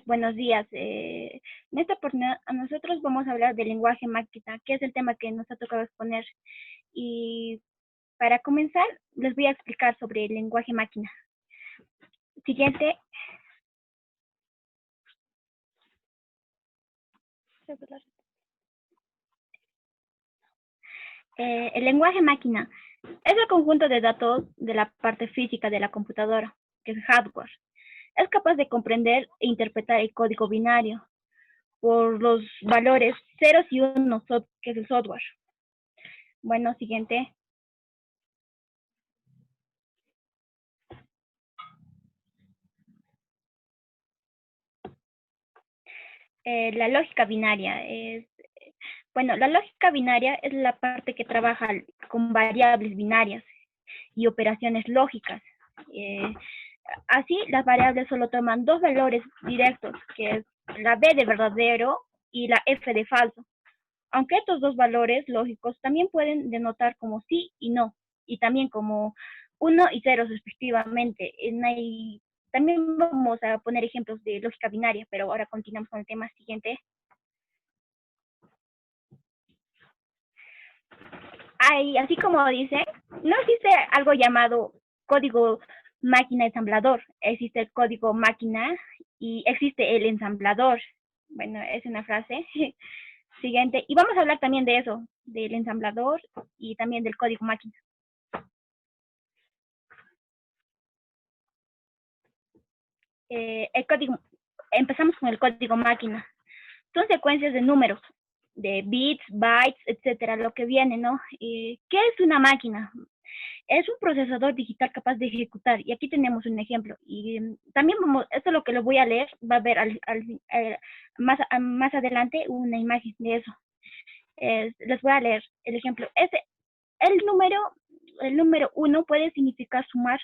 Buenos días. En esta oportunidad nosotros vamos a hablar del lenguaje máquina, que es el tema que nos ha tocado exponer. Y para comenzar, les voy a explicar sobre el lenguaje máquina. Siguiente. El lenguaje máquina es el conjunto de datos de la parte física de la computadora, que es hardware. Es capaz de comprender e interpretar el código binario por los valores ceros y unos, que es el software. Bueno, siguiente. La lógica binaria es, bueno, la lógica binaria es la parte que trabaja con variables binarias y operaciones lógicas. Así, las variables solo toman dos valores directos, que es la B de verdadero y la F de falso. Aunque estos dos valores lógicos también pueden denotar como sí y no, y también como 1 y 0 respectivamente. También vamos a poner ejemplos de lógica binaria, pero ahora continuamos con el tema siguiente. Así como dice, no existe algo llamado código máquina ensamblador. Existe el código máquina y existe el ensamblador. Bueno, es una frase. Siguiente. Y vamos a hablar también de eso, del ensamblador y también del código máquina. Empezamos con el código máquina. Son secuencias de números, de bits, bytes, etcétera, lo que viene, ¿no? ¿Qué es una máquina? Es un procesador digital capaz de ejecutar, y aquí tenemos un ejemplo. Y también esto es lo que lo voy a leer, va a ver más adelante una imagen de eso. Les voy a leer el ejemplo. El número 1 puede significar sumar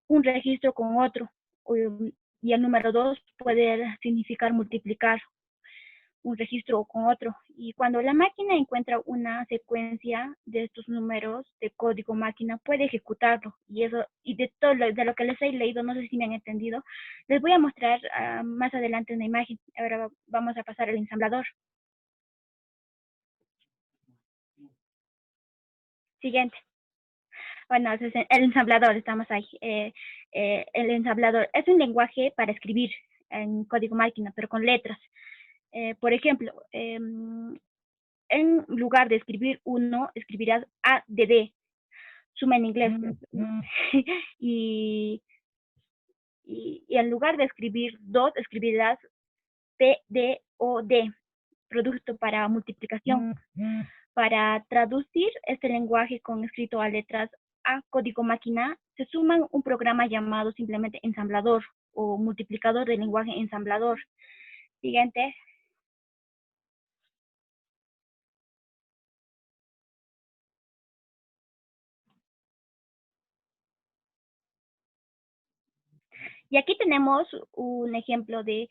un registro con otro, y el número 2 puede significar multiplicar un registro con otro. Y cuando la máquina encuentra una secuencia de estos números de código máquina, puede ejecutarlo. Y de todo de lo que les he leído, no sé si me han entendido, les voy a mostrar más adelante una imagen. Ahora vamos a pasar al ensamblador. Siguiente. Bueno, el ensamblador, estamos ahí. El ensamblador es un lenguaje para escribir en código máquina, pero con letras. Por ejemplo, en lugar de escribir 1, escribirás A de D, suma en inglés. y, y en lugar de escribir 2, escribirás P, D, O, D, producto para multiplicación. Para traducir este lenguaje con escrito a letras a código máquina, se suman un programa llamado simplemente ensamblador o multiplicador del lenguaje ensamblador. Siguiente. Y aquí tenemos un ejemplo de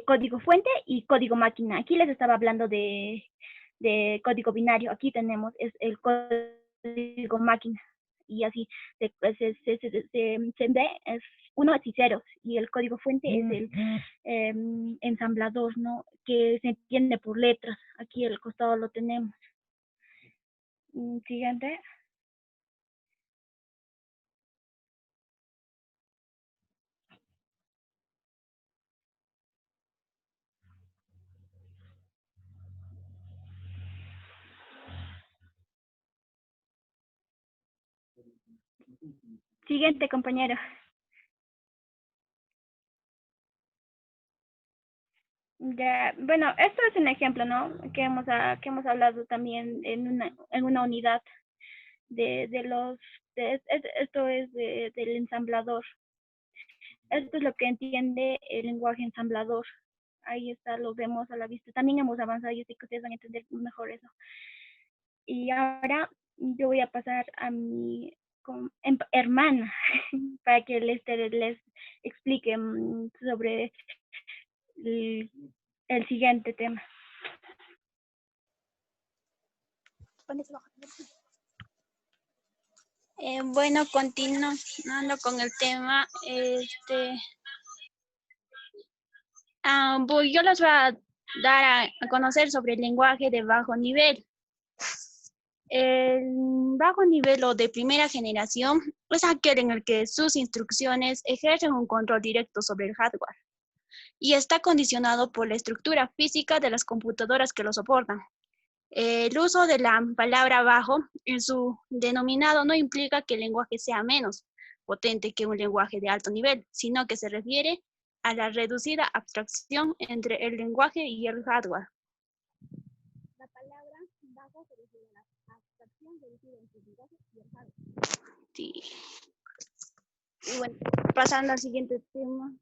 código fuente y código máquina. Aquí les estaba hablando de código binario. Aquí tenemos el código máquina. Y así se ve, es unos y ceros. Y el código fuente es el ensamblador, ¿no? Que se entiende por letras. Aquí al costado lo tenemos. Siguiente. Siguiente, compañero. Ya, bueno, esto es un ejemplo, ¿no? Que hemos hablado también en una unidad de los, esto es del ensamblador. Esto es lo que entiende el lenguaje ensamblador. Ahí está, lo vemos a la vista. También hemos avanzado, yo sé que ustedes van a entender mejor eso. Y ahora yo voy a pasar a mi hermana para que les explique sobre el siguiente tema. Bueno, continuando con el tema, Yo les voy a dar a conocer sobre el lenguaje de bajo nivel. El bajo nivel o de primera generación es aquel en el que sus instrucciones ejercen un control directo sobre el hardware y está condicionado por la estructura física de las computadoras que lo soportan. El uso de la palabra bajo en su denominado no implica que el lenguaje sea menos potente que un lenguaje de alto nivel, sino que se refiere a la reducida abstracción entre el lenguaje y el hardware. La palabra bajo se refiere a la abstracción reducida entre el lenguaje y el hardware. Sí. Y bueno, pasando al siguiente tema.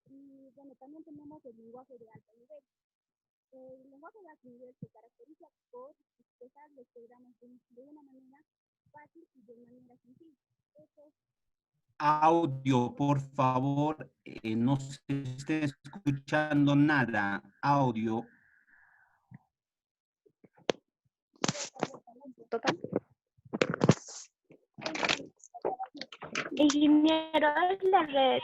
Y bueno, también tenemos el lenguaje de alto nivel. El lenguaje de alto nivel se caracteriza por expresar los programas de una manera fácil y de manera sencilla. Audio, por favor, no se esté escuchando nada. Audio. Ingeniero, es la red.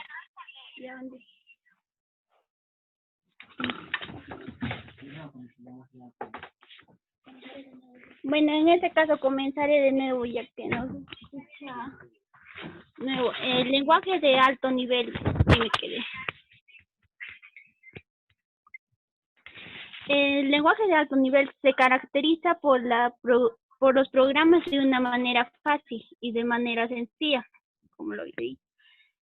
Bueno, en este caso comenzaré de nuevo ya que no se escucha. Nuevo, el lenguaje de alto nivel, sí me quedé. El lenguaje de alto nivel se caracteriza por los programas de una manera fácil y de manera sencilla, como lo leí.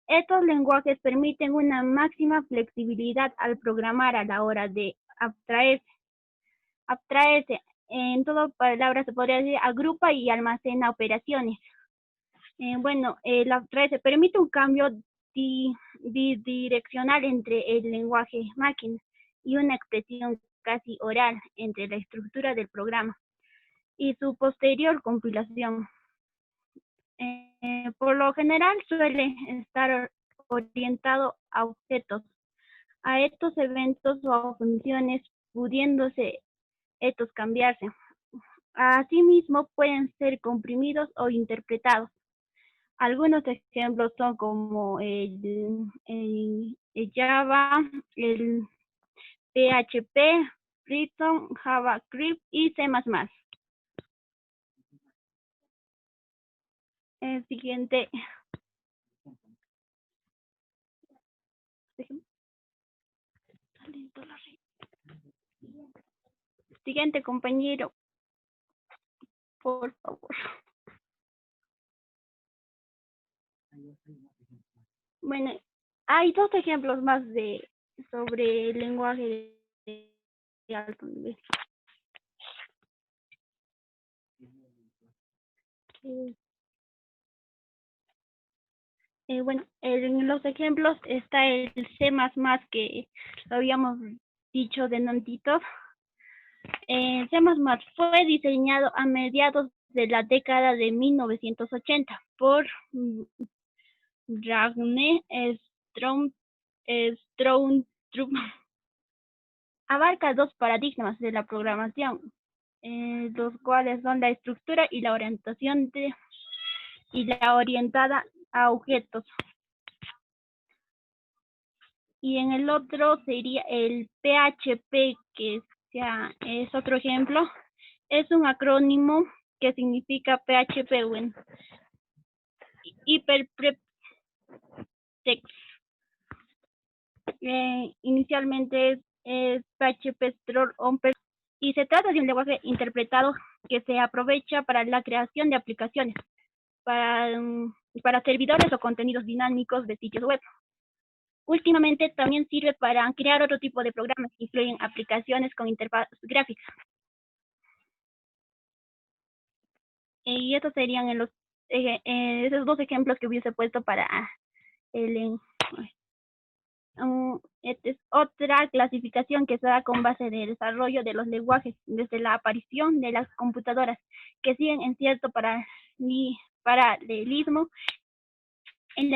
Estos lenguajes permiten una máxima flexibilidad al programar a la hora de abstraerse. Abstraerse, en todas palabras se podría decir, agrupa y almacena operaciones. El abstraerse permite un cambio bidireccional entre el lenguaje máquina y una expresión casi oral entre la estructura del programa y su posterior compilación. Por lo general suele estar orientado a objetos, a estos eventos o a funciones, pudiéndose estos cambiarse. Asimismo, pueden ser comprimidos o interpretados. Algunos ejemplos son como el Java, el PHP, Python, JavaScript y C++. El siguiente. Siguiente compañero, por favor. Bueno, hay dos ejemplos más sobre el lenguaje de alto nivel. En los ejemplos está el C++ que lo habíamos dicho de Nantito. C++ fue diseñado a mediados de la década de 1980 por Ragnar Stroustrup. Abarca dos paradigmas de la programación, los cuales son la estructura y la orientada a objetos. Y en el otro sería el PHP, que es otro ejemplo. Es un acrónimo que significa PHP, bueno, Hypertext. Inicialmente es PHP Storage on Purpose y se trata de un lenguaje interpretado que se aprovecha para la creación de aplicaciones para servidores o contenidos dinámicos de sitios web. Últimamente también sirve para crear otro tipo de programas que incluyen aplicaciones con interfaz gráfica. Y estos serían esos dos ejemplos que hubiese puesto para el esta es otra clasificación que se da con base en el desarrollo de los lenguajes desde la aparición de las computadoras, que siguen en cierto paralelismo en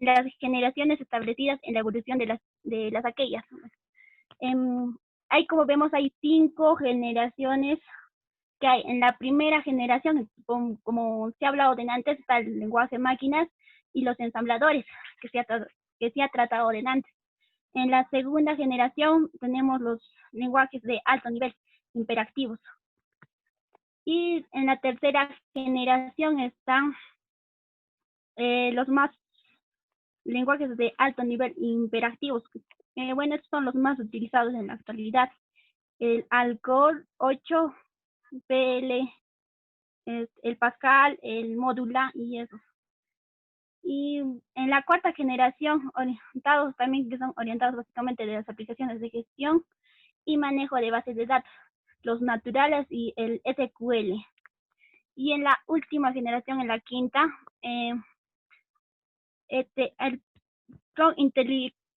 las generaciones establecidas en la evolución de las aquellas. Como vemos, hay 5 generaciones que hay. En la primera generación, como se ha hablado de antes, está el lenguaje máquinas, y los ensambladores, que se ha tratado delante. En la segunda generación tenemos los lenguajes de alto nivel, imperactivos. Y en la tercera generación están los más lenguajes de alto nivel imperactivos. Bueno, estos son los más utilizados en la actualidad. El Algol 8, PL, el Pascal, el Módula y eso. Y en la cuarta generación, orientados también, que son orientados básicamente de las aplicaciones de gestión y manejo de bases de datos, los naturales y el SQL. Y en la última generación, en la quinta,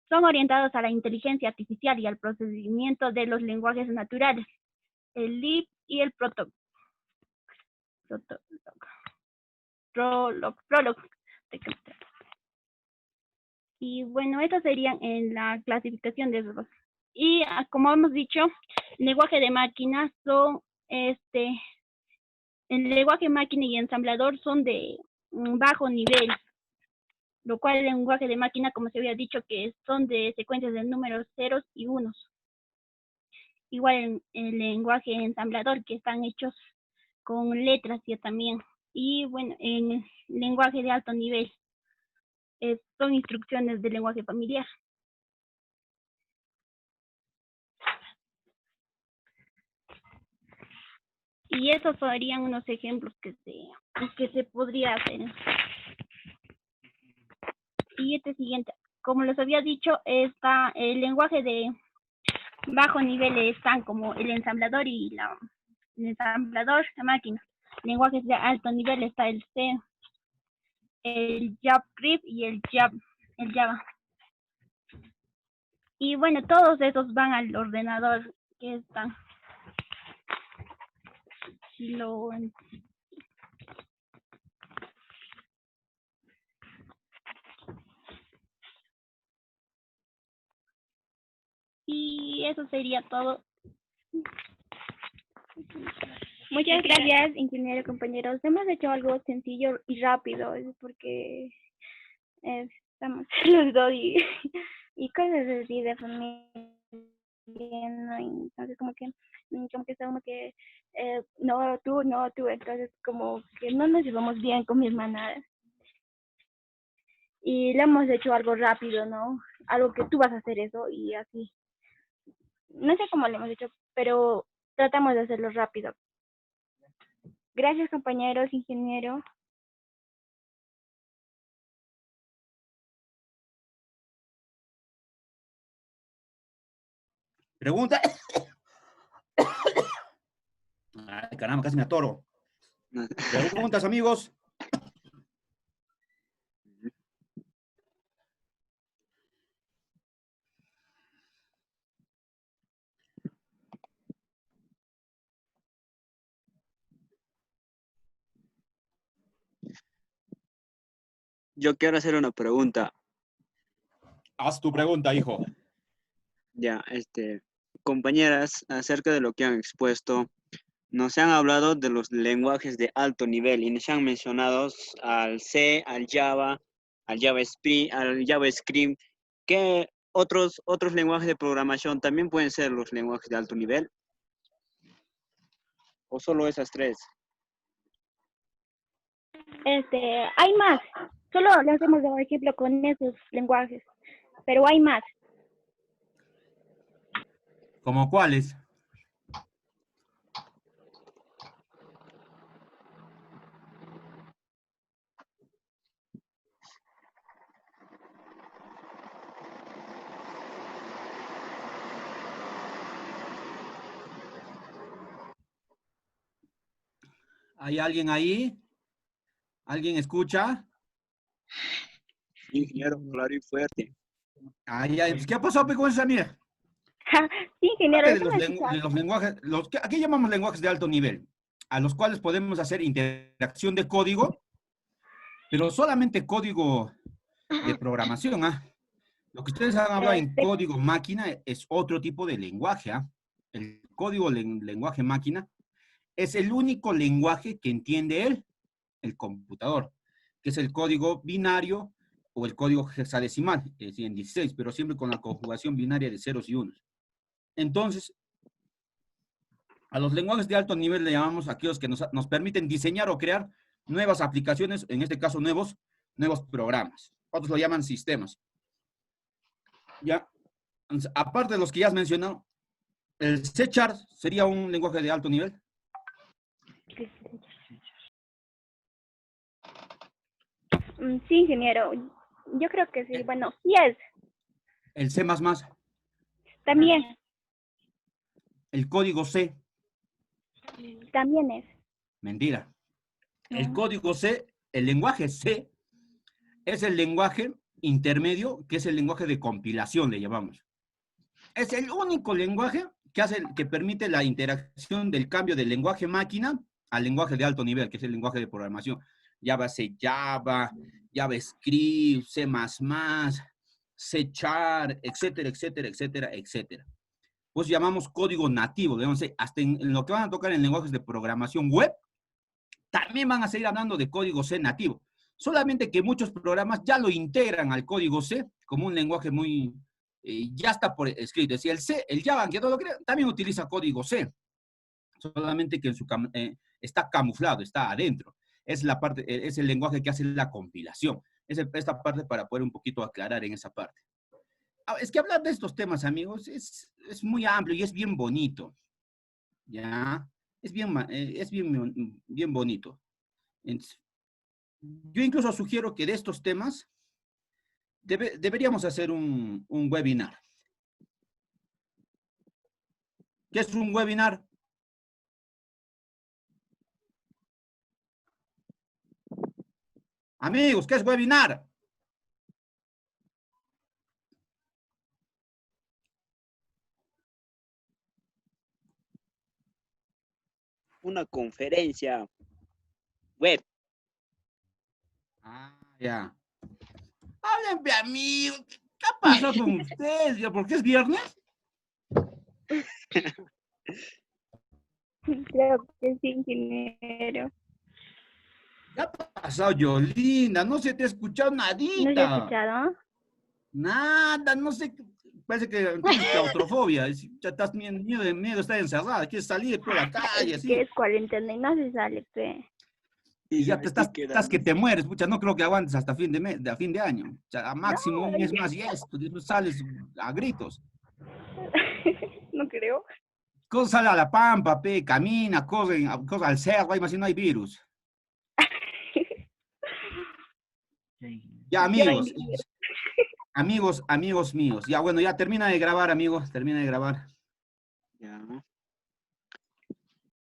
son orientados a la inteligencia artificial y al procedimiento de los lenguajes naturales, el LIP y el Prolog. Y bueno, estos serían en la clasificación de esos. Y como hemos dicho, el lenguaje de máquina son, el lenguaje máquina y ensamblador son de bajo nivel, lo cual el lenguaje de máquina, como se había dicho, que son de secuencias de números ceros y unos. Igual el lenguaje ensamblador, que están hechos con letras ya también. Y bueno, en el lenguaje de alto nivel son instrucciones del lenguaje familiar. Y esos serían unos ejemplos que se podría hacer. Y siguiente, como les había dicho, está el lenguaje de bajo nivel, están como el ensamblador y el ensamblador, la máquina. Lenguajes de alto nivel está el C, el JavaScript y el Java. Y bueno, todos esos van al ordenador que están. Y eso sería todo. Muchas gracias, ingeniero, compañeros. Hemos hecho algo sencillo y rápido, porque estamos los dos y cosas así de familia, ¿no? Entonces como que está como que no tú, entonces como que no nos llevamos bien con mi hermana. Y le hemos hecho algo rápido, ¿no? Algo que tú vas a hacer eso y así. No sé cómo lo hemos hecho, pero tratamos de hacerlo rápido. Gracias, compañeros, ingeniero. Pregunta. Ay, caramba, casi me atoro. Preguntas, amigos. Yo quiero hacer una pregunta. Haz tu pregunta, hijo. Ya, compañeras, acerca de lo que han expuesto, nos han hablado de los lenguajes de alto nivel y nos han mencionado al C, al Java, al JavaScript. ¿Qué otros lenguajes de programación también pueden ser los lenguajes de alto nivel? ¿O solo esas tres? Hay más. Solo le hacemos un ejemplo con esos lenguajes, pero hay más. ¿Cómo cuáles? ¿Hay alguien ahí? ¿Alguien escucha? Ingeniero, claro y fuerte. ¿Qué ha pasado con esa mierda? Sí, ingeniero, De los lenguajes, aquí llamamos lenguajes de alto nivel, a los cuales podemos hacer interacción de código, pero solamente código de programación. Lo que ustedes han hablado en código máquina es otro tipo de lenguaje. El código lenguaje máquina es el único lenguaje que entiende el computador. que es el código binario o el código hexadecimal, es decir, en 16, pero siempre con la conjugación binaria de ceros y unos. Entonces, a los lenguajes de alto nivel le llamamos aquellos que nos permiten diseñar o crear nuevas aplicaciones, en este caso nuevos programas. Otros lo llaman sistemas. Ya, entonces, aparte de los que ya has mencionado, el C# sería un lenguaje de alto nivel. Sí, ingeniero. Yo creo que sí. Bueno, sí es. El C++, También, el código C, también es. mentira. El No. código C, el lenguaje C, es el lenguaje intermedio, que es el lenguaje de compilación, le llamamos. Es el único lenguaje que permite la interacción del cambio del lenguaje máquina al lenguaje de alto nivel, que es el lenguaje de programación. Java, JavaScript, C++, C#, etcétera, etcétera, etcétera, etcétera. Pues llamamos código nativo, digamos, hasta en lo que van a tocar en lenguajes de programación web, también van a seguir hablando de código C nativo. Solamente que muchos programas ya lo integran al código C como un lenguaje muy, ya está por escrito. Si el Java, que todo lo crea, también utiliza código C, solamente que está camuflado, está adentro. Es el lenguaje que hace la compilación. Esta parte para poder un poquito aclarar en esa parte. Es que hablar de estos temas, amigos, es muy amplio y es bien bonito. ¿Ya? Es bien bonito. Entonces, yo incluso sugiero que de estos temas deberíamos hacer un webinar. ¿Qué es un webinar? Amigos, ¿qué es webinar? Una conferencia web. Ah, ya. Háblenme, amigos. ¿Qué ha pasado con ustedes? ¿Por qué es viernes? Creo que sí, ingeniero. ¿Qué ha pasado, Yolinda? No se te ha escuchado ¿No se ha nadita. escuchado? Nada, no sé. Parece que tienes claustrofobia. Ya estás miedo de estar encerrada. Quieres salir por la calle, Es así. que es cuarentena y no se sale, pe. Y ya te estás que te mueres, pucha, no creo que aguantes hasta fin de año. O sea, a máximo un mes más y esto, después sales a gritos. No creo. Cosa sale a la pampa, camina, corre al cerro, ahí más si no hay virus. Ya, amigos, amigos míos. Ya, bueno, ya termina de grabar, amigos, termina de grabar. Ya.